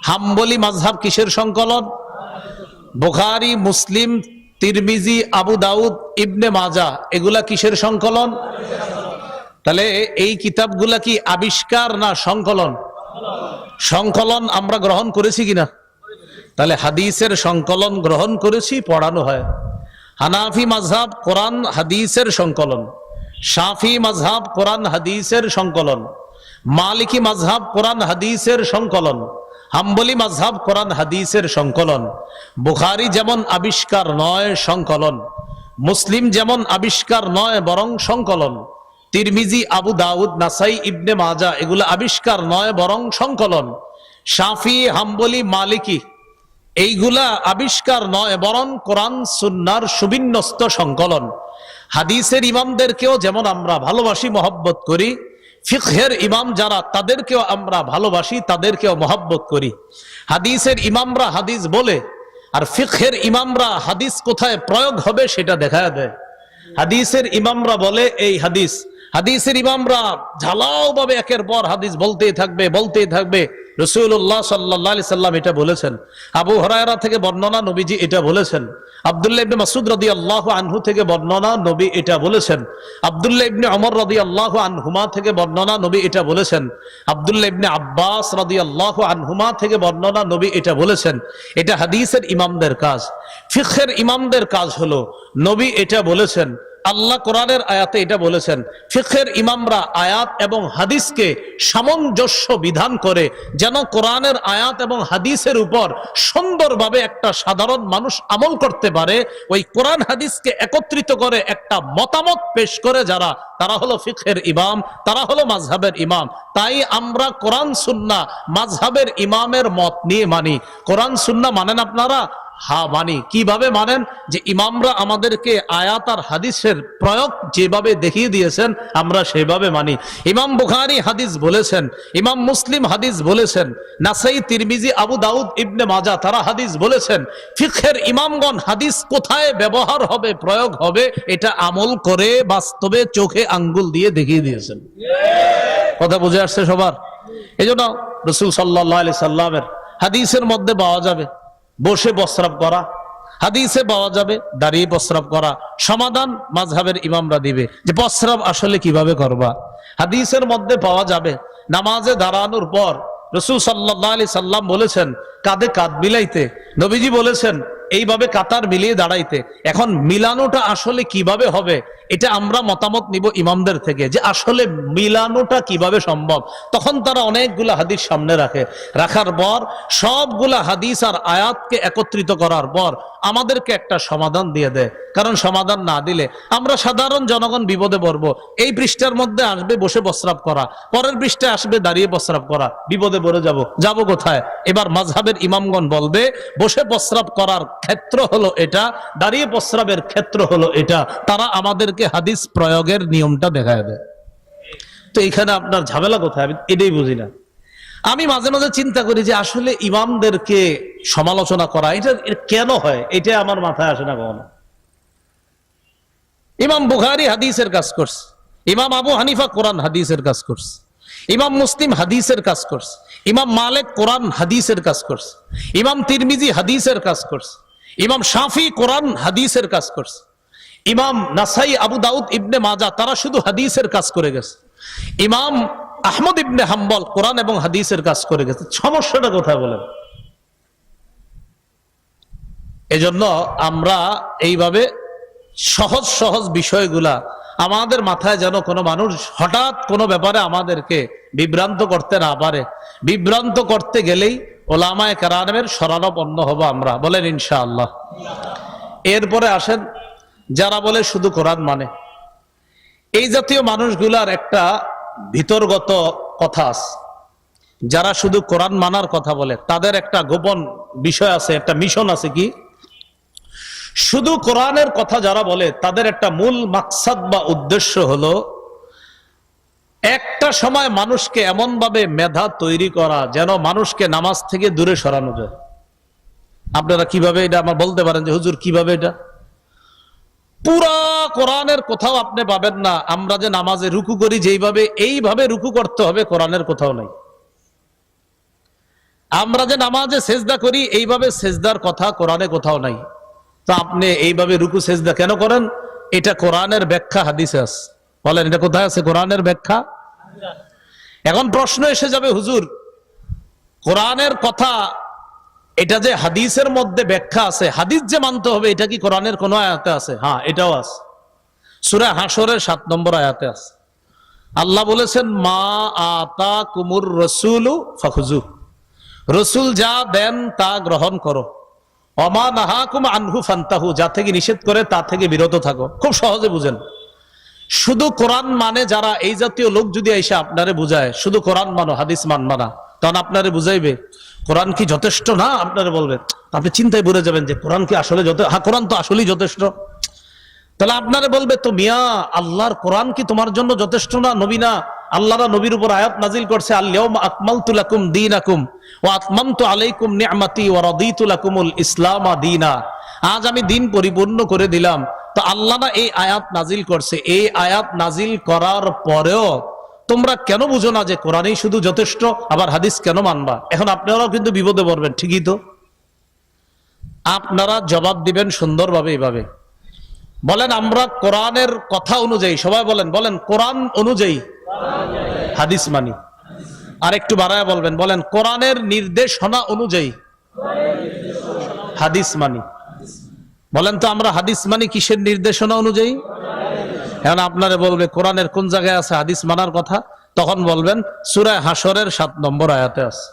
হাম্বলি মাযহাব কিসের সংকলন? বুখারী, মুসলিম, তিরমিজি, আবু দাউদ, ইবনে মাজাহ এগুলা কিসের সংকলন? তাহলে এই কিতাবগুলা কি আবিষ্কার না সংকলন? সংকলন আমরা গ্রহণ করেছি কিনা? তাহলে হাদিসের সংকলন গ্রহণ করেছি, পড়ানো হয়। হানাফি মাযহাব কোরআন হাদিসের সংকলন, শাফি মাযহাব কোরআন হাদিসের সংকলন, মালিকি মাযহাব কোরআন হাদিসের সংকলন, হাম্বলি মাযহাব কোরআন হাদিসের সংকলন। বুখারী যেমন আবিষ্কার নয়, সংকলন। মুসলিম যেমন আবিষ্কার নয়, বরং সংকলন। তিরমিজি, আবু দাউদ, নাসাই, ইবনে মাজাহ এগুলো আবিষ্কার নয়, বরং সংকলন। শাফি, হাম্বলি, মালিকি এইগুলা আবিষ্কার নয়, বরং কোরআন সুন্নাহর সুবিন্যস্ত সংকলন। হাদিসের ইমামদেরকেও যেমন আমরা ভালোবাসি, মহব্বত করি, ফিকহের ইমাম যারা তাদেরকেও আমরা ভালোবাসি, তাদেরকেও মহব্বত করি। হাদিসের ইমামরা হাদিস বলে, আর ফিকহের ইমামরা হাদিস কোথায় প্রয়োগ হবে সেটা দেখায় দেয়। হাদিসের ইমামরা বলে এই হাদিস, হাদিসের ইমামরা ঝালাও ভাবে একের পর হাদিস বলতেই থাকবে, বলতেই থাকবে। রাসূলুল্লাহ সাল্লাল্লাহু আলাইহি সাল্লাম এটা বলেছেন, আবু হুরায়রা থেকে বর্ণনা, নবীজি এটা বলেছেন। আব্দুল্লাহ ইবনে মাসউদ রাদিয়াল্লাহু আনহু থেকে বর্ণনা, নবী এটা বলেছেন। আব্দুল্লাহ ইবনে ওমর রাদিয়াল্লাহু আনহুমা থেকে বর্ণনা, নবী এটা বলেছেন। আব্দুল্লাহ ইবনে আব্বাস রাদিয়াল্লাহু আনহুমা থেকে বর্ণনা, নবী এটা বলেছেন। এটা হাদিসের ইমামদের কাজ। ফিকহের ইমামদের কাজ হলো নবী এটা বলেছেন, আল্লাহ কোরআনের আয়াতে এটা বলেছেন। ফিকহের ইমামরা আয়াত এবং হাদিসকে সামঞ্জস্য বিধান করে, যেন কোরআনের আয়াত এবং হাদিসের উপর সুন্দরভাবে একটা সাধারণ মানুষ আমল করতে পারে। ওই কোরআন হাদিসকে একত্রিত করে একটা মতামত পেশ করে যারা, তারা হলো ফিকহের ইমাম, তারা হলো মাযহাবের ইমাম। তাই আমরা কোরআন সুন্নাহ মাযহাবের ইমামের মত নিয়ে মানি। কোরআন সুন্নাহ মানেন আপনারা? হ্যাঁ মানি। কিভাবে মানেন? যে ইমামরা আমাদেরকে আয়াত আর হাদিসের প্রয়োগ যেভাবে দেখিয়ে দিয়েছেন আমরা সেভাবে মানি। ইমাম বুখারী হাদিস বলেছেন, ইমাম মুসলিম হাদিস বলেছেন, নাসাই, তিরমিজি, আবু দাউদ, ইবনে মাজাহ তারা হাদিস বলেছেন। ফিকহের ইমামগণ হাদিস কোথায় ব্যবহার হবে, প্রয়োগ হবে, এটা আমল করে বাস্তবে চোখে আঙ্গুল দিয়ে দেখিয়ে দিয়েছেন। কথা বুঝে আসছে সবার? এই জন্য রাসূল সাল্লাল্লাহু আলাইহি সাল্লামের হাদিসের মধ্যে পাওয়া যাবে বসে প্রস্রাব করা, হাদিসে পাওয়া যাবে দাঁড়িয়ে প্রস্রাব করা। সমাধান মাযহাবের ইমামরা দিবে যে প্রস্রাব আসলে কিভাবে করবা। হাদিসের মধ্যে পাওয়া যাবে নামাজে দাঁড়ানোর পর রাসূল সাল্লাল্লাহু আলাইহি সাল্লাম বলেছেন কাঁধে কাঁধ মিলাইতে, নবীজি বলেছেন এইভাবে কাতার মিলিয়ে দাঁড়াইতে। এখন মিলানোটা আসলে কিভাবে হবে এটা আমরা মতামত নিব ইমামদের থেকে, যে আসলে মিলানোটা কিভাবে সম্ভব। তখন তারা অনেকগুলা হাদিস সামনে রাখে, রাখার পর সবগুলা হাদিস আর আয়াতকে একত্রিত করার পর আমাদেরকে একটা সমাধান দিয়ে দেয়। কারণ সমাধান না দিলে আমরা সাধারণ জনগণ বিপদে পড়বো। এই পৃষ্ঠার মধ্যে আসবে বসে প্রস্রাব করা, পরের পৃষ্ঠায় আসবে দাঁড়িয়ে প্রস্রাব করা, বিপদে পড়ে যাব কোথায়? এবার মাযহাবের ইমামগণ বলবে বসে প্রস্রাব করার ক্ষেত্র হলো এটা, দাঁড়িয়ে প্রস্রাবের ক্ষেত্র হলো এটা। তারা আমাদেরকে হাদিস প্রয়োগের নিয়মটা দেখায় দেয়। তো এখানে আপনার ঝামেলা কোথায়? আমি এটাই বুঝি না। আমি মাঝে মাঝে চিন্তা করি যে আসলে ইমামদেরকে সমালোচনা করা এটা কেন হয়, এটা আমার মাথায় আসে না কখনো। ইমাম বুখারী হাদিসের কাজ করছে, ইমাম আবু হানিফা কোরআন হাদিসের কাজ করছে, ইমাম মুসলিম হাদিসের কাজ করছে, ইমাম মালিক কোরআন হাদিসের কাজ করছে, ইমাম তিরমিজি হাদিসের কাজ করছে, ইমাম শাফি কোরআন হাদিসের কাজ করছে, ইমাম নাসাই, আবু দাউদ, ইবনে মাজাহ তারা শুধু হাদিসের কাজ করে গেছে, ইমাম আহমদ ইবনে হাম্বল কোরআন এবং হাদিসের কাজ করে গেছে। সমস্যাটা কোথায় বলেন? এজন্য আমরা এইভাবে সহজ সহজ বিষয়গুলা আমাদের মাথায় যেন কোনো মানুষ হঠাৎ কোনো ব্যাপারে আমাদেরকে বিভ্রান্ত করতে না পারে। বিভ্রান্ত করতে গেলেই ওলামায়ে কেরামের শরণাপন্ন হব আমরা, বলেন ইনশাআল্লাহ। এরপরে আসেন যারা বলে শুধু কোরআন মানে, এই জাতীয় মানুষগুলার একটা ভিতরগত কথা আছে। যারা শুধু কোরআন মানার কথা বলে তাদের একটা গোপন বিষয় আছে, একটা মিশন আছে। কি? শুধু কোরআনের কথা যারা বলে তাদের একটা মূল মাকসাদ বা উদ্দেশ্য হলো একটা সময় মানুষকে এমন ভাবে মেধা তৈরি করা যেন মানুষকে নামাজ থেকে দূরে সরানো যায়। আপনারা কিভাবে এটা আমার বলতে পারেন যে হুজুর কিভাবে? এটা পুরা কোরআনের কোথাও আপনি পাবেন না আমরা যে নামাজে রুকু করি যেইভাবে এইভাবে রুকু করতে হবে, কোরআনের কোথাও নাই। আমরা যে নামাজে সেজদা করি, এইভাবে সেজদার কথা কোরআনে কোথাও নাই। তো আপনি এইভাবে রুকু সেজদা কেন করেন? এটা কোরআনের ব্যাখ্যা হাদিসে আছে। বলেন এটা কোথায় আছে কোরআনের ব্যাখ্যা? এখন প্রশ্ন এসে যাবে, হুজুর কোরআনের কথা এটা যে হাদিসের মধ্যে ব্যাখ্যা আছে, হাদিস যে মানতে হবে, এটা কি কোরআনের কোন আয়াতে আছে? হ্যাঁ, এটাও আছে। সূরা হাশরের 7 নম্বর আয়াতে আছে। আল্লাহ বলেছেন, মা আতা কুমুর রসুলু ফাখুজু, রসুল যা দেন তা গ্রহণ করো। অমা নাহাকুম আনহু ফান্তাহু, যা থেকে নিষেধ করে তা থেকে বিরত থাকো। খুব সহজে বুঝেন। শুধু কোরআন মানে যারা, এই জাতীয় লোক যদি এসে আপনারে বুঝায় শুধু কোরআন মানো হাদিস মানবা না, তখন আপনারে বুঝাইবে কোরআন কি যথেষ্ট না, আপনারে বলবেন, আপনি চিন্তায় পড়ে যাবেন যে কোরআন কি আসলে হ্যাঁ কোরআন তো আসলেই যথেষ্ট। তাহলে আপনারে বলবে, তো মিয়া আল্লাহর কোরআন কি তোমার জন্য যথেষ্ট না? নবী না, আল্লাহরা নবীর উপর আয়াত নাজিল করছে, আল-ইয়াউমা আকমালতু লাকুম দীনাকুম ওয়া আতমামতু আলাইকুম নি'মাতি ওয়া রাদিতু লাকুমুল ইসলামা দীনা, আজ আমি দিন পরিপূর্ণ করে দিলাম। তো আল্লাহ না এই আয়াত নাজিল করছে, এই আয়াত নাজিল করার পরেও তোমরা কেন বুঝো না যে কোরআনই শুধু যথেষ্ট, আবার হাদিস কেন মানবা? এখন আপনারাও কিন্তু বিপদে পড়বেন। ঠিকই তো, আপনারা জবাব দিবেন সুন্দরভাবে এইভাবে, বলেন আমরা কোরআনের কথা অনুযায়ী, সবাই বলেন, বলেন কোরআন অনুযায়ী হাদিস মানি। আর একটু বাড়ায় বলবেন, বলেন কোরআনের নির্দেশনা অনুযায়ী হাদিস মানি। বলেন তো আমরা হাদিস মানি কিসের নির্দেশনা অনুযায়ী? এখন আপনারা বলবে কোরআনের কোন জায়গায় আছে হাদিস মানার কথা? তখন বলবেন সূরা হাশরের 7 নম্বর আয়াতে আছে।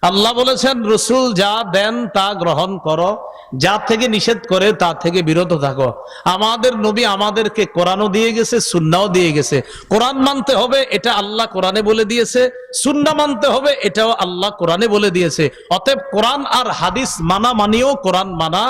আল্লাহ বলেছেন, রসুল যা দেন তা গ্রহণ করো, যা থেকে নিষেধ করে তা থেকে বিরত থাকো। আমাদের নবী আমাদেরকে কোরআনও দিয়ে গেছে, সুন্নাও দিয়ে গেছে। কোরআন মানতে হবে, এটা আল্লাহ কোরআনে বলে দিয়েছে। সুন্নাহ মানতে হবে, এটাও আল্লাহ কোরআনে বলে দিয়েছে। অতএব কোরআন আর হাদিস মানা মানিও কোরআন মানা,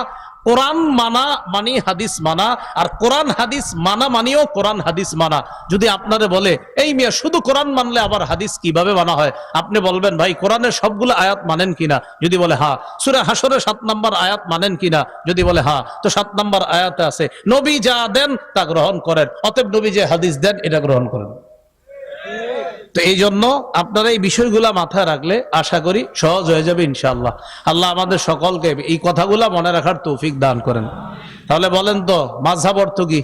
কোরআন মানা মানি হাদিস মানা, আর কোরআন হাদিস মানা মানিও কোরআন হাদিস মানা। যদি আপনারে বলে, এই মিয়া শুধু কোরআন মানলে আবার হাদিস কিভাবে মানা হয়, আপনি বলবেন, ভাই কোরআনের সবগুলো আয়াত মানেন কিনা? যদি বলে হ্যাঁ। সূরা হাশরের 7 নম্বর আয়াত মানেন কিনা? যদি বলে হ্যাঁ, তো 7 নম্বর আয়াতে আছে নবী যা দেন তা গ্রহণ করেন, অতএব নবী যে হাদিস দেন এটা গ্রহণ করেন। তো এই জন্য আপনারা এই বিষয়গুলা মাথায় রাখলে আশা করি সহজ হয়ে যাবে ইনশাআল্লাহ। আল্লাহ আমাদের সকলকে এই কথাগুলা মনে রাখার তৌফিক দান করেন। তাহলে বলেন তো মাযহাব অর্থ কি?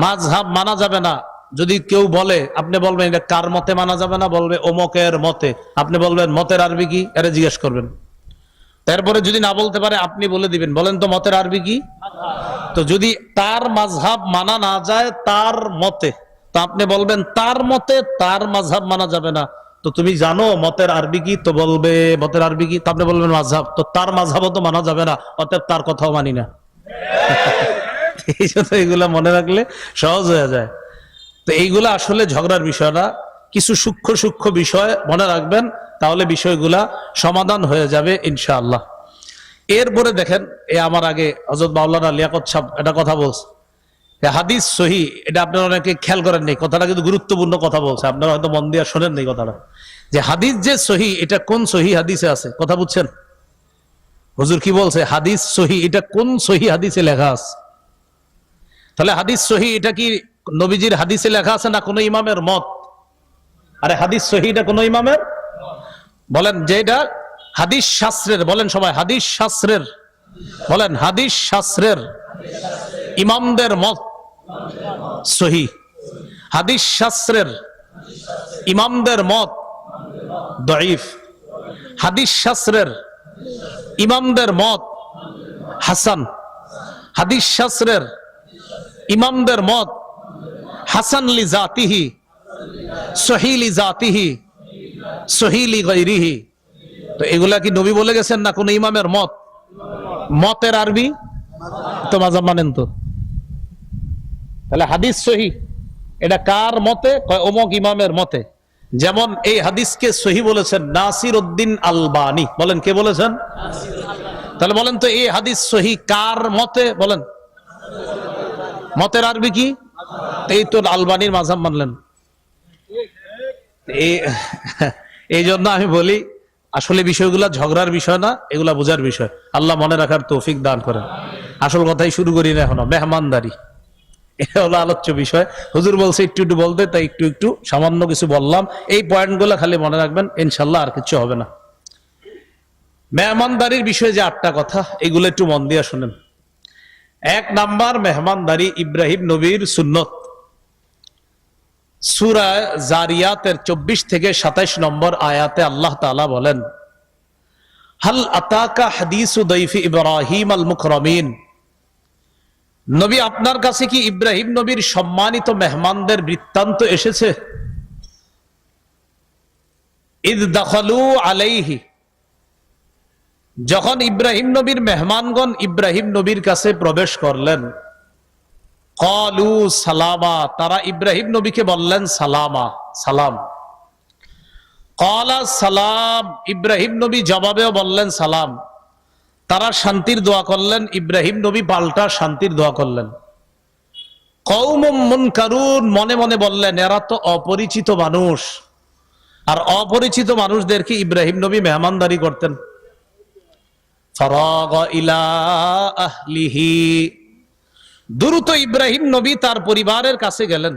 মাযহাব মানা যাবে না। যদি কেউ বলে, আপনি বলবেন এটা কার মতে মানা যাবে না? বলবে অমুকের মতে। আপনি বলবেন মতের আরবি কি? এর জিজ্ঞেস করবেন। তারপরে যদি না বলতে পারে আপনি বলে দিবেন, বলেন তো মতের আরবি কি? তো যদি তার মাযহাব মানা না যায় তার মতে, তো আপনি বলবেন তার মতে তার মাযহাব মানা যাবে না, তো তুমি জানো মতের আরবি কি? তো বলবে মতের আরবি কি? তো আপনি বলবেন মাযহাব, তো তার মাযহাবও তো মানা যাবে না, অতএব তার কথাও মানি না। এই জন্য এগুলা মনে রাখলে সহজ হয়ে যায়। তো এইগুলা আসলে ঝগড়ার বিষয় না, কিছু সূক্ষ্ম সূক্ষ্ম বিষয় মনে রাখবেন, তাহলে বিষয়গুলা সমাধান হয়ে যাবে ইনশাআল্লাহ। এরপরে দেখেন, আমার আগে হযরত মাওলানা লিয়াকত সাহেব একটা কথা বলছে, হাদিস সহি, এটা আপনারা অনেকে খেয়াল করেননি, কথাটা কিন্তু গুরুত্বপূর্ণ কথা বলছে, আপনারা হয়তো মন দিয়ে শোনেন এই কথাটা, যে হাদিস যে সহি, এটা কোন সহি হাদিসে আছে? কথা বুঝছেন? হুজুর কি বলছে? হাদিস সহি, এটা কোন সহি হাদিসে লেখা আছে? তাহলে হাদিস সহি এটা কি নবীজির হাদিসে লেখা আছে না কোন ইমামের মত? আরে হাদিস সহি এটা কোন ইমামের? বলেন যে এটা হাদিস শাস্ত্রের, বলেন সবাই হাদিস শাস্ত্রের, বলেন হাদিস শাস্ত্রের ইমামদের মত সহি। হাদিস শাস্ত্রের ইমামদের মত দঈফ। হাদিস শাস্ত্রের ইমামদের মত হাসান। হাদিস শাস্ত্রের ইমামদের মত হাসান লি জাতিহি, সহি লি জাতিহি, সহি লি গায়রিহি। তো এগুলা কি নবী বলে গেছেন না কোন ইমামের মত? মতের আরবি তো মাযহাব মানেন তো। তাহলে হাদিস সহি এটা কার মতে? অমুক ইমামের মতে। যেমন এই হাদিসকে সহি বলেছেন নাসিরউদ্দিন আলবানী। বলেন কে বলেছেন? তাহলে বলেন তো এই হাদিস সহি কার মতে? বলেন মতের আরবি কি? এই তো আলবানীর মাযহাব মানলেন। এই জন্য আমি বলি আসলে বিষয়গুলা ঝগড়ার বিষয় না, এগুলা বোঝার বিষয়। আল্লাহ মনে রাখার তৌফিক দান করেন। আসল কথাই শুরু করি না এখনো, মেহমানদারি এটা হলো আলোচ্য বিষয়। হুজুর বলছে একটু একটু বলতে, তাই একটু একটু সামান্য কিছু বললাম। এই পয়েন্টগুলো খালি মনে রাখবেন, ইনশাল্লাহ আর কিছু হবে না। মেহমানদারির বিষয়ে যে 8টা কথা, এগুলো একটু মন দিয়ে শুনেন। 1 নাম্বার, মেহমানদারি ইব্রাহিম নবীর সুন্নত। সূরা জারিয়াতের 24 থেকে 27 নম্বর আয়াতে আল্লাহ তাআলা বলেন, হাল আতাকা হাদিসু দাইফি ইব্রাহিম আল মুকরামিন। নবী, আপনার কাছে কি ইব্রাহিম নবীর সম্মানিত মেহমানদের বৃত্তান্ত এসেছে? ইদ দাখালু আলাইহি, যখন ইব্রাহিম নবীর মেহমানগণ ইব্রাহিম নবীর কাছে প্রবেশ করলেন। ক্বালু সালামা, তারা ইব্রাহিম নবীকে বললেন সালামা, সালাম। ক্বালা সালাম, ইব্রাহিম নবী জবাবেও বললেন সালাম। তারা শান্তির দোয়া করলেন, ইব্রাহিম নবী পাল্টা শান্তির দোয়া করলেন। কওমুম মুনকারুন, মনে মনে বললেন এরা তো অপরিচিত মানুষ, আর অপরিচিত মানুষদেরকে ইব্রাহিম নবী মেহমানদারি করতেন। ফারাগা ইলা আহলিহি, দ্রুত ইব্রাহিম নবী তার পরিবারের কাছে গেলেন।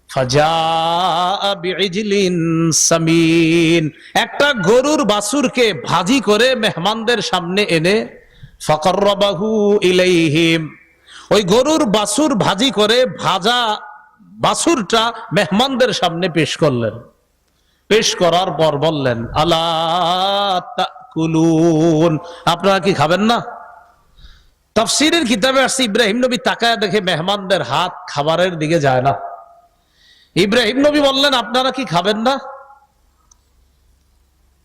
ফাজাআ বিইজলিন সামিন, একটা গরুর বাছুরকে ভাজি করে মেহমানদের সামনে এনে ফাকাররাবাহু ইলাইহিম, ওই গরুর বাছুর ভাজি করে ভাজা বাছুরটা মেহমানদের সামনে পেশ করলেন। পেশ করার পর বললেন, আলা তাকুলুন, আপনারা কি খাবেন না? তাফসীরের কিতাবে আসছে ইব্রাহিম নবী তাকায় দেখে মেহমানদের হাত খাবারের দিকে যায় না। ইব্রাহিম নবী বললেন, আপনারা কি খাবেন না?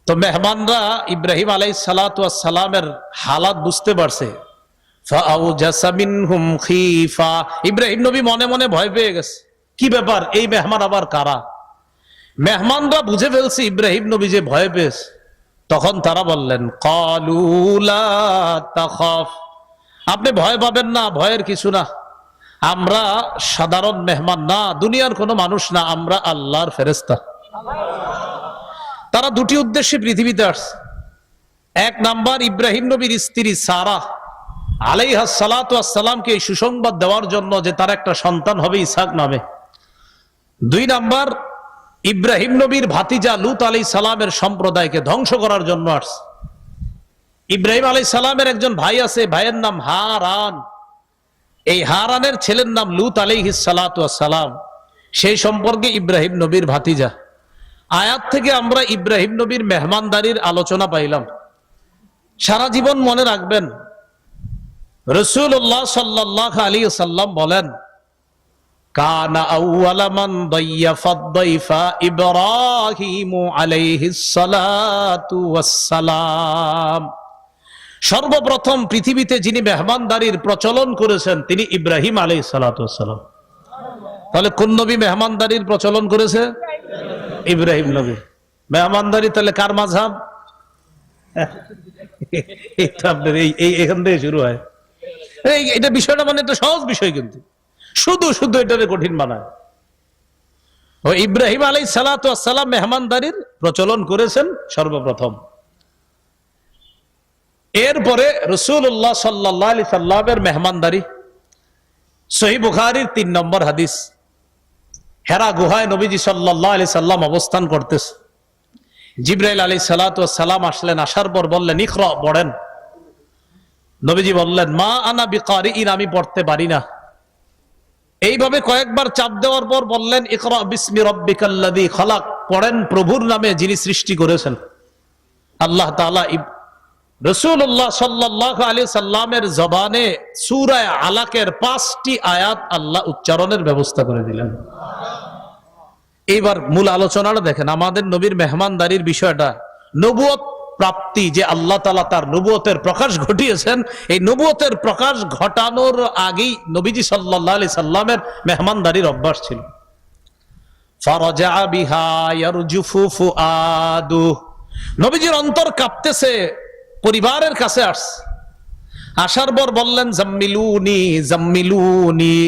তো মেহমানরা ইব্রাহিম আলাইহিস সালাতু ওয়াস সালামের হালাত বুঝতে পারছে। ফাআউজাসা মিনহুম খীফা, ইব্রাহিম নবী মনে মনে ভয় পেয়ে গেছে, কি ব্যাপার, এই মেহমান আবার কারা? মেহমানরা বুঝে ফেলছে ইব্রাহিম নবী যে ভয় পেয়েছে। তখন তারা বললেন, ক্বালু লা তাখাফ, আপনি ভয় পাবেন না, ভয়ের কিছু না, আমরা সাধারণ মেহমান না, দুনিয়ার কোনো মানুষ না, আমরা আল্লাহর ফেরেশতা। তারা দুটি উদ্দেশ্যে পৃথিবীতে আসছে। 1 নাম্বার, ইব্রাহিম নবীর স্ত্রী সারা আলাইহাস সালাতু ওয়াস সালামকে এই সুসংবাদ দেওয়ার জন্য যে তার একটা সন্তান হবে ইসহাক নামে। 2 নাম্বার, ইব্রাহিম নবীর ভাতিজা লূত আলাইহিস সালামের সম্প্রদায়কে ধ্বংস করার জন্য আসছে। ইব্রাহিম আলাইহিস সালামের একজন ভাই আছে, ভাইয়ের নাম হারান। এই হারানের ছেলের নাম লূত আলাইহিস সালাতু ওয়াস সালাম, সেই সম্পর্কে ইব্রাহিম নবীর ভাতিজা। আয়াত থেকে আমরা ইব্রাহিম নবীর মেহমানদারির আলোচনা পাইলাম। সারা জীবন মনে রাখবেন, রাসূলুল্লাহ সাল্লাল্লাহু আলাইহি ওয়াসাল্লাম বলেন, কানা আউওয়ালা মান দাইয়াফাদ দাইফা ইব্রাহিম আলাইহিস সালাতু ওয়াস সালাম, সর্বপ্রথম পৃথিবীতে যিনি মেহমানদারির প্রচলন করেছেন তিনি ইব্রাহিম আলাইহিস সালাতু ওয়াস সালাম। তাহলে কোন নবী মেহমানদারির প্রচলন করেছে? ইব্রাহিম নবী। মেহমানদারি তাহলে কার মাযহাব? এখান থেকে শুরু হয়। এটা বিষয়টা মানে একটা সহজ বিষয়, কিন্তু শুধু শুধু এটারে কঠিন বানায়। ও ইব্রাহিম আলাইহিস সালাতু ওয়াস সালাম মেহমানদারির প্রচলন করেছেন সর্বপ্রথম। এরপরে রাসূলুল্লাহ সাল্লাল্লাহু আলাইহি সাল্লামের মেহমানদারি। সহিহ বুখারীর 3 নম্বর হাদিস। হেরা গুহায় নবীজি সাল্লাল্লাহু আলাইহি সাল্লাম অবস্থান করতেছে। জিবরাইল আলাইহিস সালাতু ওয়াস সালাম আসলেন, আসার পর বললেন, ইকরা, পড়েন। নবীজি বললেন, মা আনা বিকারিইন, আমি পড়তে পারি না। এইভাবে কয়েকবার চাপ দেওয়ার পর বললেন, ইকরা বিসমি রাব্বিকাল্লাযী খালাক, পড়েন প্রভুর নামে যিনি সৃষ্টি করেছেন। আল্লাহ তাআলা রাসূলুল্লাহ সাল্লাল্লাহু আলাইহি সাল্লামের জবানে সূরা আলাকের 5টি আয়াত আল্লাহ উচ্চারণের ব্যবস্থা করে দিলেন। এইবার মূল আলোচনাটা দেখেন, আমাদের নবীর মেহমানদারির বিষয়টা, নবুয়ত প্রাপ্তি, যে আল্লাহ তাআলা তার নবুয়তের প্রকাশ ঘটিয়েছেন, এই নবুয়তের প্রকাশ ঘটানোর আগেই নবীজি সাল্লাল্লাহু আলাইহি সাল্লামের মেহমানদারির অভ্যাস ছিল। ফারাজা বিহা ইয়ারজুফু ফুআদু, নবীজির অন্তর কাঁপতেছে, পরিবারের কাছে আসছে। আসার পর বললেন, জাম্মিলুনি জাম্মিলুনি,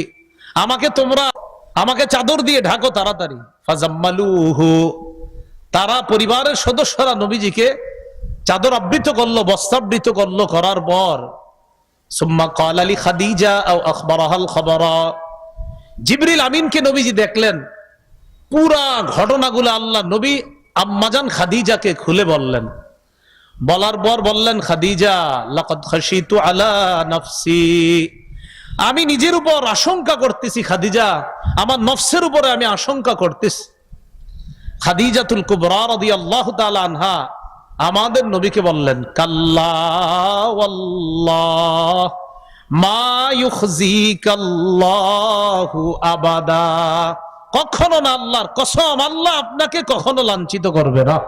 আমাকে চাদর দিয়ে ঢাকো তাড়াতাড়ি। ফাজাম্মালুহু, তারা পরিবারের সদস্যরা নবীজিকে চাদর আবৃত করলো, বস্ত্রাবৃত করলো। করার পর সুম্মা ক্বালা লি খাদিজা আও আখবারাহাল খবরা, জিবরিল আমিনকে নবীজি দেখলেন। পুরা ঘটনাগুলো আল্লাহ নবী আম্মাজান খাদিজাকে খুলে বললেন। বলার পর বললেন, খাদিজা লাকাদ খাশিতু আলা নাফসি, আমি নিজের উপর আশঙ্কা করতেছি খাদিজা, আমার নফসের উপরে আমি আশঙ্কা করতেছি। খাদিজাতুল কুবরা রাদিয়াল্লাহু তাআলা আনহা আমাদের নবীকে বললেন, কাল্লা ওয়াল্লাহ মা ইউখজিকাল্লাহু আবাদা, কখনো না, আল্লাহর কসম, আল্লাহ আপনাকে কখনো লাঞ্ছিত করবে না।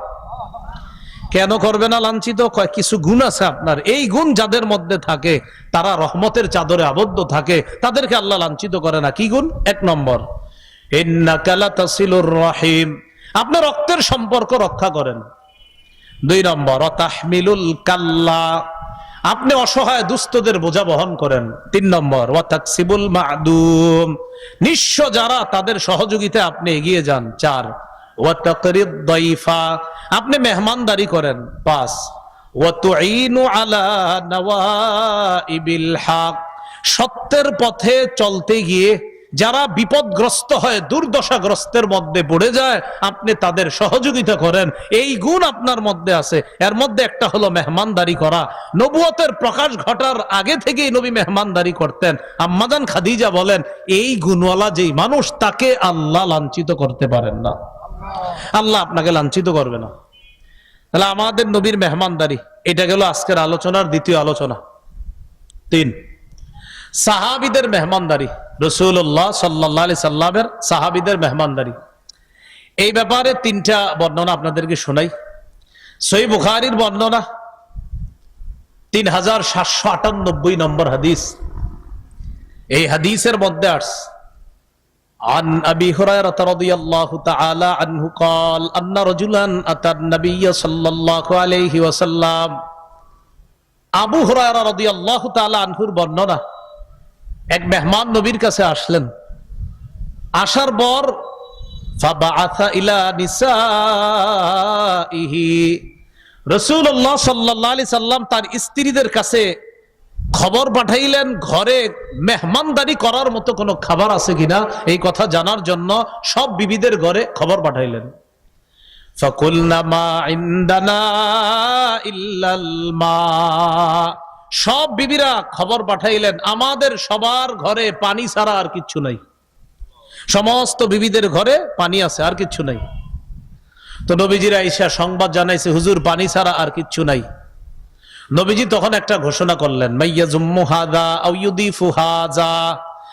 কেন করবে না লাঞ্ছিত? কিছু গুণ আছে আপনার, এই গুণ যাদের মধ্যে থাকে তারা রহমতের চাদরে আবদ্ধ থাকে, তাদেরকে আল্লাহ লাঞ্ছিত করে না। কি গুণ? 1 নম্বর, ইন্নাকা লাতাসিলুর রাহিম, আপনি রক্তের সম্পর্ক রক্ষা করেন। 2 নম্বর, ওয়াতাহমিলুল কাল্লা, আপনি অসহায় দুস্থদের বোঝা বহন করেন। 3 নম্বর, ওয়াতাকসিবুল মা'দুম, নিঃস্ব যারা তাদের সহযোগিতায় আপনি এগিয়ে যান। 4, ওয়াতাকরিদ দাইফা, আপনি মেহমানদারি করেন। 5, ওয়াতুঈনু আলা নওয়াইবিল হক, সত্যের পথে চলতে গিয়ে যারা বিপদগ্রস্ত হয়, দুর্দশাগ্রস্তের মধ্যে পড়ে যায়, আপনি তাদের সহযোগিতা করেন। এই গুণ আপনার মধ্যে আছে। এর মধ্যে একটা হলো মেহমানদারি করা। নবুয়তের প্রকাশ ঘটার আগে থেকেই নবী মেহমানদারি করতেন। আম্মাজান খাদিজা বলেন, এই গুণওয়ালা যেই মানুষ, তাকে আল্লাহ লাঞ্ছিত করতে পারেন না, আল্লাহ আপনাকে লাঞ্ছিত করবে না। তাহলে আমাদের নবীর মেহমানদারি, এটা গেল আজকের আলোচনার দ্বিতীয় আলোচনা। 3, সাহাবীদের মেহমানদারি, রাসূলুল্লাহ সাল্লাল্লাহু আলাইহি সাল্লামের সাহাবীদের মেহমানদারি। এই ব্যাপারে 3টা বর্ণনা আপনাদেরকে শোনাই। সহিহ বুখারীর বর্ণনা 3798 নম্বর হাদিস। এই হাদিসের মধ্যে আসছে, عن أبي هريرة رضي الله تعالى عنه قال أن رجلا أتى النبي صلى الله عليه وسلم, আবু হুরায়রা রাদিয়াল্লাহু তাআলা আনহুর বর্ণনা, এক মেহমান নবীর কাছে আসলেন। আসার পর ফাবাআথা ইলা নিসাইহি, রাসূলুল্লাহ সাল্লাল্লাহু আলাইহি সাল্লাম তার স্ত্রীদের কাছে খবর পাঠাইলেন, ঘরে মেহমানদারি করার মতো কোনো খাবার আছে কিনা এই কথা জানার জন্য সব বিবিদের ঘরে খবর পাঠাইলেন। ফাকুলনা মা ইনদানা ইল্লাল মা, সব বিবিরা খবর পাঠাইলেন, আমাদের সবার ঘরে পানি ছাড়া আর কিচ্ছু নাই। সমস্ত বিবিদের ঘরে পানি আছে, আর কিচ্ছু নাই। তো নবীজির আয়েশা সংবাদ জানাইছে, হুজুর পানি ছাড়া আর কিচ্ছু নাই। নবীজি তখন একটা ঘোষণা করলেন, মাইয়াজুম্মু হাযা আও ইউদিফু হাযা,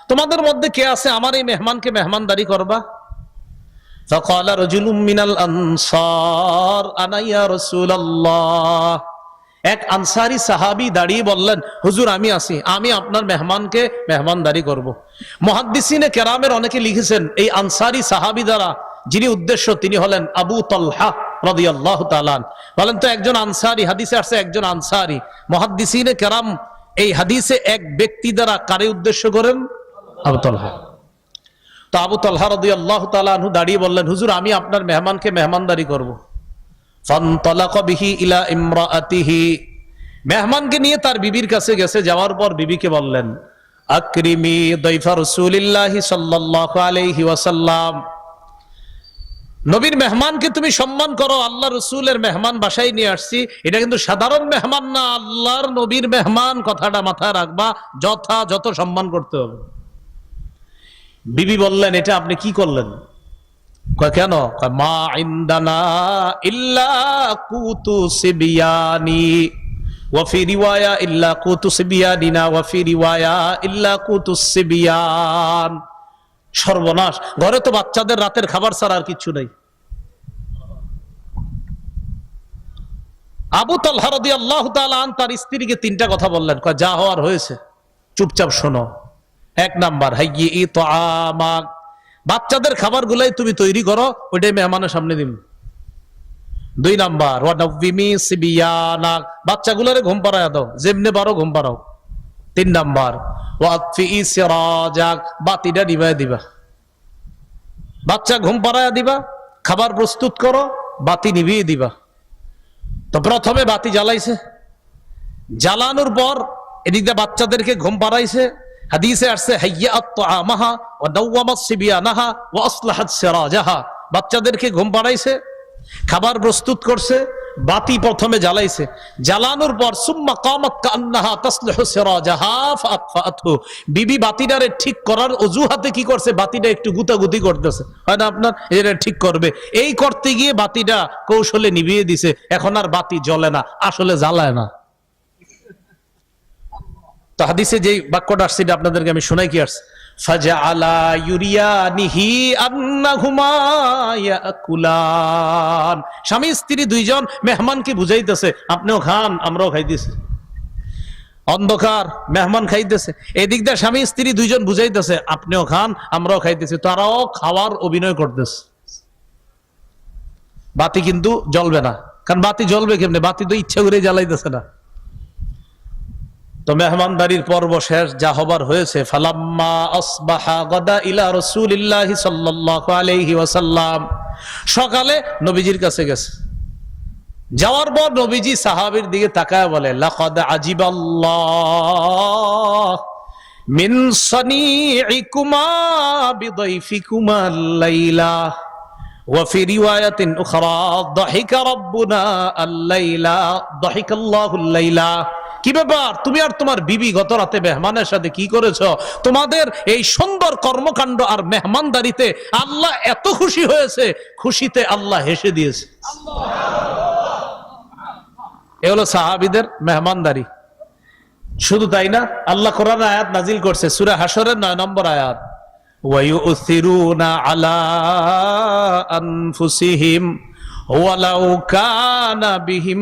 তোমাদের মধ্যে কে আছে আমার এই মেহমানকে মেহমানদারি করবা? ফাকালা রাজুলুম মিনাল আনসার আনা ইয়া রাসূলুল্লাহ, এক আনসারী সাহাবী দাঁড়িয়ে বললেন, হুজুর আমি আছি, আমি আপনার মেহমানকে মেহমানদারি করব। মুহাদ্দিসিনে কেরামের অনেকে লিখেছেন, এই আনসারী সাহাবী দ্বারা যিনি উদ্দেশ্য তিনি হলেন আবু তালহা রাদিয়াল্লাহু তাআলা। বলেন তো একজন আনসারী, হাদিসে আসছে একজন আনসারী। মুহাদ্দিসিনে কেরাম এই হাদিসে এক ব্যক্তি দ্বারা কারে উদ্দেশ্য করেন? আবু তালহা। তো আবু তালহা রাদিয়াল্লাহু তাআলা আনহু দাঁড়িয়ে বললেন, হুজুর আমি আপনার মেহমানকে মেহমানদারি করব। ফানতালাকা বিহি ইলা ইমরাআতিহি, মেহমানকে নিয়ে তার বিবির কাছে গেছে। যাওয়ার পর বিবিকে বললেন, আকরিমি দাইফা রাসূলিল্লাহি সাল্লাল্লাহু আলাইহি ওয়াসাল্লাম, নবীর মেহমানকে তুমি সম্মান করো, আল্লাহ রসুলের মেহমান বাসায় নিয়ে আসছি, এটা কিন্তু সাধারণ মেহমান না, আল্লাহর নবীর মেহমান, কথাটা মাথায় রাখবা, যথাযথ সম্মান করতে হবে। বিবি বললেন, এটা আপনি কি করলেন? কেন? মা ইনদানা ইল্লা কুতু সিবিয়ানি ওয়া ফি রিওয়ায়া ইল্লা কুতু সিবিয়ানিনা ওয়া ফি রিওয়ায়া ইল্লা কুতু সিবিয়ান। সর্বনাশ, ঘরে তো বাচ্চাদের রাতের খাবার ছাড়া আর কিছু নাই। আবু তালহা রাদিয়াল্লাহু তাআলা আন তার স্ত্রীকে 3টা কথা বললেন, যা হওয়ার হয়েছে চুপচাপ শোনো। 1 নাম্বার, হাইয়্যি তুআমাক, বাচ্চাদের খাবার গুলাই তুমি তৈরি করো, ওইটাই মেহমানের সামনে দিন। 2 নাম্বার, ওয়া নাওয়িমি সিবিয়ানাক, বাচ্চাগুলোরে ঘুম পাড়ায় দাও, যেমনে পারো ঘুম পাড়াও। 3 নাম্বার, ওয়া আতফি সিরাজাক, বাতিটা নিভায় দিবা। বাচ্চা ঘুম পাড়ায় দিবা, খাবার প্রস্তুত করো, বাতি নিভিয়ে দিবা। তো প্রথমে বাতি জ্বালাইছে, জ্বালানোর পর এদিকে বাচ্চাদেরকে ঘুম পাড়াইছে। হাদিসে আসছে, হাইয়াত তুআমাহা ওয়া নাওয়ামাত সিবিয়ানাহা ওয়া আসলাহাত সিরাজাহা, বাচ্চাদেরকে ঘুম পাড়াইছে, খাবার প্রস্তুত করছে, বাতি প্রথমে জ্বালাইছে, জ্বালানোর পর সুম্মা কামাত কান্নাহা তাসলিহু সিরাজাহা ফাতফাতহু, বিবি বাতিটারে ঠিক করার অজুহাতে কি করছে, বাতিটা একটু গুতাগুতি করতেছে, হয় না আপনার, এটা ঠিক করবে, এই করতে গিয়ে বাতিটা কৌশলে নিভিয়ে দিছে, এখন আর বাতি জ্বলে না, আসলে জ্বালায় না। তো হাদিসে যে বাক্যটা আসছে এটা আপনাদেরকে আমি শোনাই কি আসছে, ফাজআলা ইউরিয়ানিহি আন্নাহুমা ইয়াকুলান, স্বামী স্ত্রী দুইজন মেহমানকে বুঝাইতেছে আপনিও খান আমরাও খাইতেছি, অন্ধকার মেহমান খাইতেছে, এদিক দিয়ে স্বামী স্ত্রী দুইজন বুঝাইতেছে আপনিও খান আমরাও খাইতেছি, তারাও খাওয়ার অভিনয় করতেছে। বাতি কিন্তু জ্বলবে না, কারণ বাতি জ্বলবে কেমনে, বাতি তো ইচ্ছা করে জ্বালাইতেছে না। তো মেহমানদারির পর্ব শেষ, যা হবার হয়েছে। ফালাম্মা আসবাহা গাদা ইলা রাসূলিল্লাহি সাল্লাল্লাহু আলাইহি ওয়াসাল্লাম, সকালে নবীজির কাছে গেছে, যাওয়ার পর নবীজি সাহাবীর দিকে তাকায় বলে, লাকাদ আজিবাল্লাহ মিন সানিইকুমা বিদাইফিকুমা লাইলা ওয়া ফি রিওয়ায়াতিন উখরা দাহিকা রাব্বুনা আল-লাইলা দাহিকাল্লাহুল লাইলা। কি ব্যাপার, তুমি আর তোমার বিবি গত রাতে মেহমানের সাথে কি করেছ? তোমাদের এই সুন্দর কর্মকাণ্ড আর মেহমানদারিতে আল্লাহ এত খুশি হয়েছে, খুশিতে আল্লাহ হেসে দিয়েছে। এ হলো সাহাবীদের মেহমানদারি। শুধু তাই না, আল্লাহ কোরআন আয়াত নাজিল করছে সূরা হাশরের 9 নম্বর আয়াত, ওয়ায়ুসিরুনা আলা আনফুসিহিম ওয়ালাউ কানা বিহিম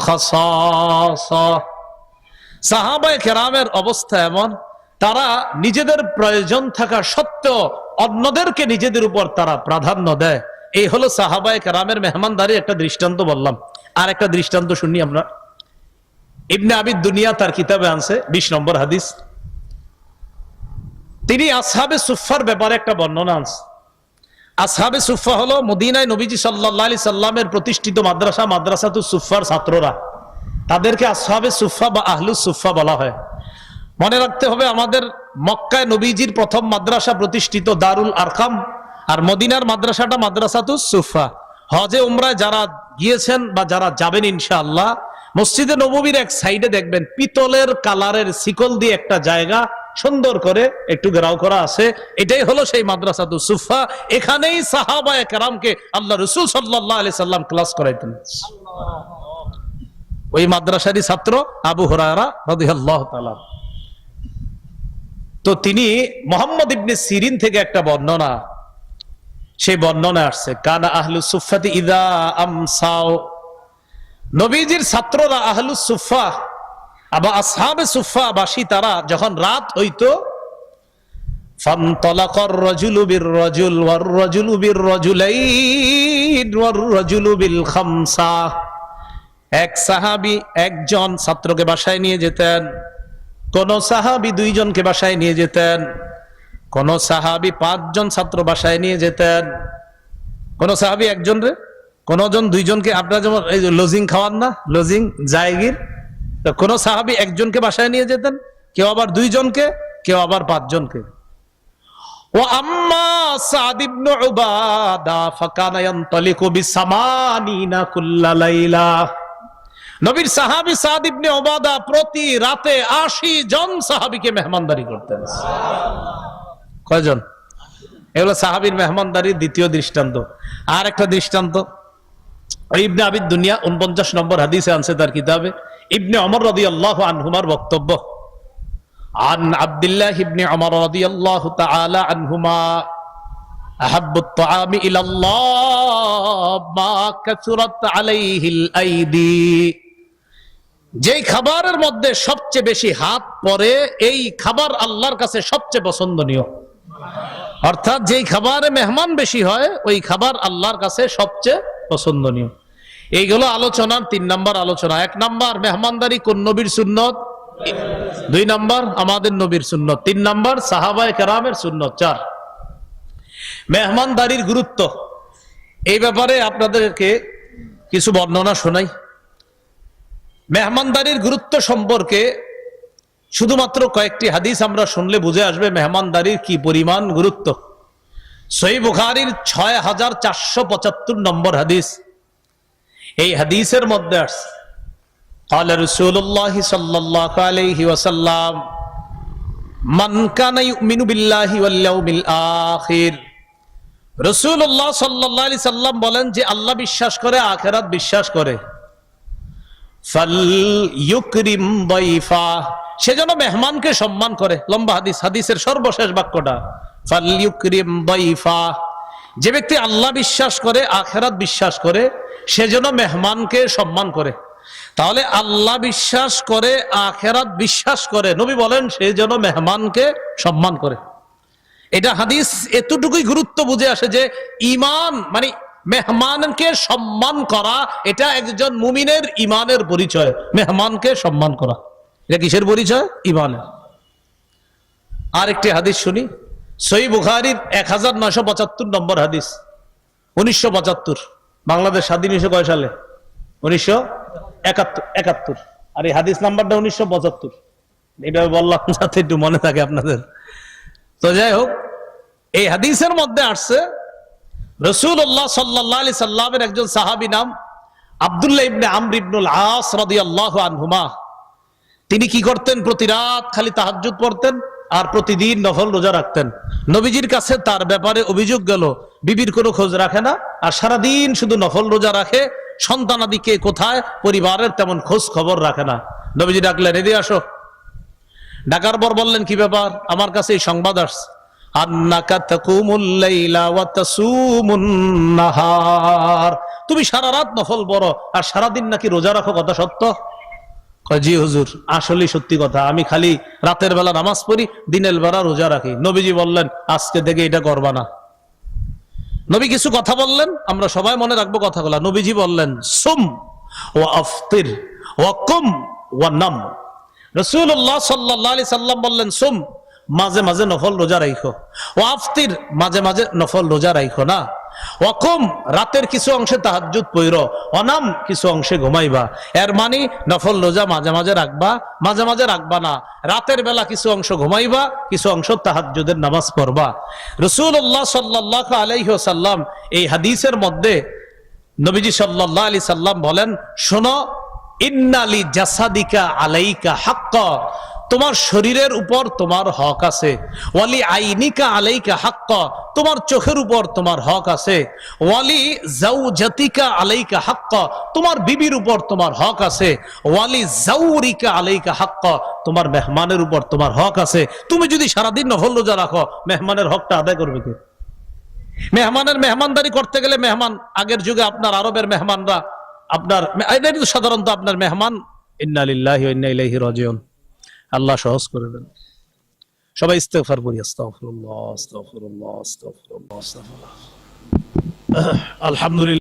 খাসাসা। সাহাবায়ে কেরামের অবস্থা এমন, তারা নিজেদের প্রয়োজন থাকা সত্ত্বেও অন্যদেরকে নিজেদের উপর তারা প্রাধান্য দেয়। এই হলো সাহাবায়ে কেরামের মেহমানদারির একটা দৃষ্টান্ত বললাম। আর একটা দৃষ্টান্ত শুনি আমরা, ইবনে আবিদ দুনিয়া তার কিতাবে আনছে 20 নম্বর হাদিস, তিনি আসহাবে সুফফার ব্যাপারে একটা বর্ণনা আনছে। আসহাবে সুফফা হলো মদিনায় নবীজি সাল্লাল্লাহু আলাইহি সাল্লামের প্রতিষ্ঠিত মাদ্রাসা, মাদ্রাসাতুস সুফফার ছাত্ররা, তাদেরকে আসহাবে সুফফা বা আহলুস সুফফা বলা হয়। মনে রাখতে হবে, আমাদের মক্কায় নবীজির প্রথম মাদ্রাসা প্রতিষ্ঠিত দারুল আরকাম, আর মদিনার মাদ্রাসাটা মাদ্রাসাতুস সুফফা। হজে উমরায় যারা গিয়েছেন বা যারা যাবেন ইনশাআল্লাহ, মসজিদে নববীর এক সাইডে দেখবেন পিতলের কালারের শিকল দিয়ে একটা জায়গা সুন্দর করে একটু ঘেরাও করা আছে, এটাই হলো সেই মাদ্রাসাতুস সুফফা। এখানেই সাহাবায়ে কেরামকে আল্লাহ রাসূল সাল্লাল্লাহু আলাইহি সাল্লাম ক্লাস করাইতেন। ওই মাদ্রাসারই ছাত্র আবু হুরায়রা রাদিয়াল্লাহু তাআলা। তো তিনি মুহাম্মদ ইবনে সিরিন থেকে একটা বর্ণনা, সেই বর্ণনা আসছে, কানা আহলুস সুফফাতি ইযা আমসাও, নবীজির ছাত্ররা আহলুস সুফফা আবা আসহাবে সুফফা বাসী তারা যখন রাত হইতো, ফানতালাকার রাজুলু বির রাজুল ওয়ার রাজুলু বির রাজুলাইন ওয়ার রাজুলু বিল খামসা, এক সাহাবী একজন ছাত্রকে বাসায় নিয়ে যেতেন, কোন সাহাবী দুইজনকে বাসায় নিয়ে যেতেন, কোন সাহাবী 5 জন ছাত্র বাসায় নিয়ে যেতেন, কোন সাহাবী একজন রে, কোন জন দুইজনকে, আপনারা যেমন এই লজিং খাওয়ান না, লজিং জায়গির, তো কোন সাহাবী একজনকে বাসায় নিয়ে যেতেন, কেউ আবার 2 জনকে, কেউ আবার 5 জনকে। ওয়া আম্মা সাদ ইবনে উবাদা ফাকানা ইয়ানতালিকু বিসামানিনা কুল্লা লাইলা, নবীর সাহাবী সাদ ইবনে উবাদা প্রতি রাতে 80 জন সাহাবীকে মেহমানদারি করতেন। কয়জন? এগুলো সাহাবীর মেহমানদারির দ্বিতীয় দৃষ্টান্ত। আর একটা দৃষ্টান্ত ইবনে আবিদ দুনিয়া 49 নম্বর হাদিসে আনছে তার কিতাবে, ইবনে ওমর রাদিয়াল্লাহু আনহুমার বক্তব্য, আন আব্দুল্লাহ ইবনে ওমর রাদিয়াল্লাহু তাআলা আনহুমা আহাব্বুত তাআমি ইলাল্লাহ মা কাসুরাত আলাইহিল আইদি, যেই খাবারের মধ্যে সবচেয়ে বেশি হাত পড়ে এই খাবার আল্লাহর কাছে সবচেয়ে পছন্দনীয়। অর্থাৎ যেই খাবারে মেহমান বেশি হয় ওই খাবার আল্লাহর কাছে সবচেয়ে পছন্দনীয়। এইগুলো আলোচনার 3 নম্বর আলোচনা। 1 নম্বর মেহমানদারি কোন নবীর সুন্নত, 2 নম্বর আমাদের নবীর সুন্নত, 3 নম্বর সাহাবায়ে কেরামের সুন্নত, 4 মেহমানদারির গুরুত্ব। এই ব্যাপারে আপনাদেরকে কিছু বর্ণনা শোনাই। মেহমানদারির গুরুত্ব সম্পর্কে শুধুমাত্র কয়েকটি হাদিস আমরা শুনলে বুঝে আসবে মেহমানদারির কি পরিমাণ গুরুত্ব। সহিহ বুখারীর 6475 নম্বর হাদিস, এই হাদিসের মধ্যে আসছে قال رسول الله صلى الله عليه وسلم من كان يؤمن بالله واليوم الآخر রাসূলুল্লাহ সাল্লাল্লাহু আলাইহি সাল্লাম বলেন যে আল্লাহ বিশ্বাস করে আখিরাত বিশ্বাস করে ফালইউকরিম দাইফা সেজন্য মেহমানকে সম্মান করে। লম্বা হাদিস, হাদিসের সর্বশেষ বাক্যটা ফালইউকরিম দাইফা। যে ব্যক্তি আল্লাহ বিশ্বাস করে আখিরাত বিশ্বাস করে সেজন্য মেহমানকে সম্মান করে। তাহলে আল্লাহ বিশ্বাস করে আখিরাত বিশ্বাস করে, নবী বলেন সে যেন মেহমানকে সম্মান করে। এটা হাদিস এতটুকুই গুরুত্ব বুঝে আসে যে ঈমান মানে মেহমানকে সম্মান করা, এটা একজন মুমিনের ঈমানের পরিচয়। মেহমানকে সম্মান করা এটা কিসের পরিচয়? ঈমানের। আরেকটি হাদিস শুনি, সহিহ বুখারীর 1975 নম্বর হাদিস। 1975 বাংলাদেশ স্বাধীন হয়েছে কয় সালে? 1971। আর এই হাদিস নাম্বারটা 1975। এটা বললাম যাতে একটু মনে থাকে আপনাদের। তো যাই হোক, এই হাদিসের মধ্যে আসছে রাসূলুল্লাহ সাল্লাল্লাহু আলাইহি সাল্লামের একজন সাহাবী নাম আব্দুল্লাহ ইবনে আমর ইবনুল আস রাদিয়াল্লাহু আনহুমা। তিনি কি করতেন? প্রতি রাত খালি তাহাজ্জুদ পড়তেন আর প্রতিদিন নফল রোজা রাখতেন। নবীজির কাছে তার ব্যাপারে অভিযোগ গেল, বিবির কোনো খোঁজ রাখে না আর সারাদিন শুধু নফল রোজা রাখে, সন্তানাদিকে কোথায়, পরিবারের তেমন খোঁজ খবর রাখে না। নবীজি ডাকলেন, এদিকে আসো। ডাকার পর বললেন, কি ব্যাপার? আমার কাছে এই সংবাদ আসছে, আন্নাকা তাকুমুল লাইলা ওয়া তাসুমুন নাহার, তুমি সারা রাত নফল পড়ো আর সারাদিন নাকি রোজা রাখো, কথা সত্য? কয়, জি হুজুর, আসলেই সত্যি কথা, আমি খালি রাতের বেলা নামাজ পড়ি, দিনের বেলা রোজা রাখি। নবীজি বললেন, আজকে থেকে এটা করবা না। নবী কিছু কথা বললেন, আমরা সবাই মনে রাখবো কথাগুলা। নবীজি বললেন, সুম ওয়া আফতির ওয়া কুম ওয়া নাম। রাসূলুল্লাহ সাল্লাল্লাহু আলাইহি সাল্লাম বললেন, সুম মাঝে মাঝে নফল রোজা রাখো, ওয়া আফতির মাঝে মাঝে নফল রোজা রাখো না, ওয়া কুম রাতের কিছু অংশে তাহাজ্জুদ পড়ো, অনাম কিছু অংশে ঘুমাইবা। এর মানে নফল রোজা মাঝে মাঝে রাখবা, মাঝে মাঝে রাখবা না। রাতের বেলা কিছু অংশ ঘুমাইবা, কিছু অংশ তাহাজ্জুদের নামাজ পড়বা। রাসূলুল্লাহ সাল্লাল্লাহু আলাইহি ওয়াসাল্লাম এই হাদিসের মধ্যে নবীজি সাল্লাল্লাহু আলাইহি সাল্লাম বলেন, শোনো, ইন্নালি জাসাদিকা আলাইকা হাক্কা, তোমার শরীরের উপর তোমার হক আছে। ওয়ালি আইনিকা আলাইকা হাক্কা, তোমার চোখের উপর তোমার হক আছে। ওয়ালি জাওজাতিকা আলাইকা হাক্কা, তোমার বিবির উপর তোমার হক আছে। ওয়ালি জাওরিকা আলাইকা হাক্কা, তোমার মেহমানের উপর তোমার হক আছে। তুমি যদি সারাদিন নফল রোজা রাখো, মেহমানের হকটা আদায় করবে কে? মেহমানের মেহমানদারি করতে গেলে, মেহমান আগের যুগে আপনার আরবের মেহমানরা আপনার সাধারণত আপনার মেহমান, ইন্না লিল্লাহি ওয়া ইন্না ইলাইহি রাজিউন, আল্লাহ সহজ করে দেন। সবাই ইস্তেগফার করি, আস্তাগফিরুল্লাহ আস্তাগফিরুল্লাহ আস্তাগফিরুল্লাহ আস্তাগফিরুল্লাহ। আলহামদুলিল্লাহ।